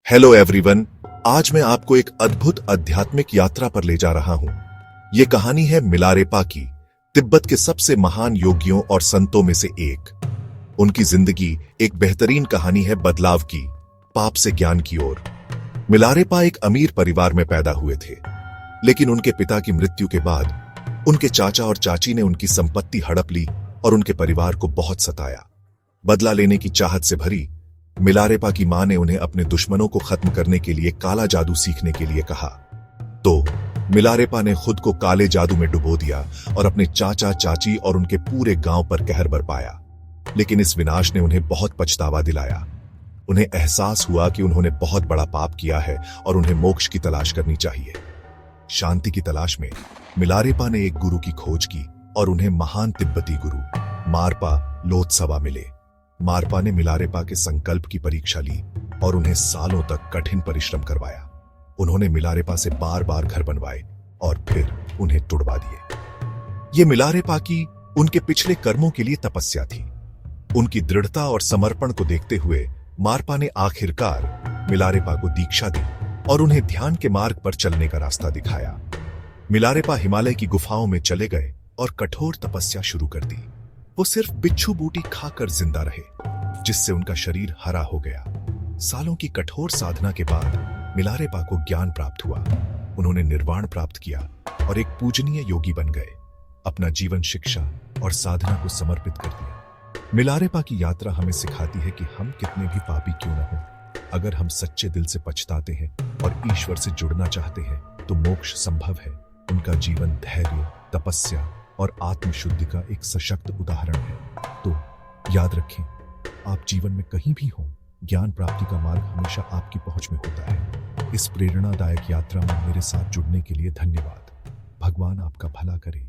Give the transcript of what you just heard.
Hello everyone, आज मैं आपको एक अद्भुत आध्यात्मिक यात्रा पर ले जा रहा हूं। ये कहानी है मिलारेपा की, तिब्बत के सबसे महान योगियों और संतों में से एक। उनकी जिंदगी एक बेहतरीन कहानी है बदलाव की, पाप से ज्ञान की ओर। मिलारेपा एक अमीर परिवार में पैदा हुए थे, लेकिन उनके पिता की मृत्यु के बाद उनके चाचा और चाची ने उनकी संपत्ति हड़प ली और उनके परिवार को बहुत सताया। बदला लेने की चाहत से भरी मिलारेपा की मां ने उन्हें अपने दुश्मनों को खत्म करने के लिए काला जादू सीखने के लिए कहा। तो मिलारेपा ने खुद को काले जादू में डुबो दिया और अपने चाचा चाची और उनके पूरे गांव पर कहर बरपाया। लेकिन इस विनाश ने उन्हें बहुत पछतावा दिलाया। उन्हें एहसास हुआ कि उन्होंने बहुत बड़ा पाप किया है और उन्हें मोक्ष की तलाश करनी चाहिए। शांति की तलाश में मिलारेपा ने एक गुरु की खोज की और उन्हें महान तिब्बती गुरु मारपा लोत्सवा मिले। मारपा ने मिलारेपा के संकल्प की परीक्षा ली और उन्हें सालों तक कठिन परिश्रम करवाया। उन्होंने मिलारेपा से बार बार घर बनवाए और फिर उन्हें तुड़वा दिए। ये मिलारेपा की उनके पिछले कर्मों के लिए तपस्या थी। उनकी दृढ़ता और समर्पण को देखते हुए मारपा ने आखिरकार मिलारेपा को दीक्षा दी और उन्हें ध्यान के मार्ग पर चलने का रास्ता दिखाया। मिलारेपा हिमालय की गुफाओं में चले गए और कठोर तपस्या शुरू कर दी। वो सिर्फ बिच्छू बूटी खाकर जिंदा रहे, जिससे उनका शरीर हरा हो गया। सालों की कठोर साधना के बाद मिलारेपा को ज्ञान प्राप्त हुआ। उन्होंने निर्वाण प्राप्त किया और एक पूजनीय योगी बन गए। अपना जीवन शिक्षा और साधना को समर्पित कर दिया। मिलारेपा की यात्रा हमें सिखाती है कि हम कितने भी पापी क्यों न हों, अगर हम सच्चे दिल से पछताते हैं और ईश्वर से जुड़ना चाहते हैं तो मोक्ष संभव है। उनका जीवन धैर्य, तपस्या और आत्मशुद्धि का एक सशक्त उदाहरण है। तो याद रखें, आप जीवन में कहीं भी हों, ज्ञान प्राप्ति का मार्ग हमेशा आपकी पहुंच में होता है। इस प्रेरणादायक यात्रा में मेरे साथ जुड़ने के लिए धन्यवाद। भगवान आपका भला करे।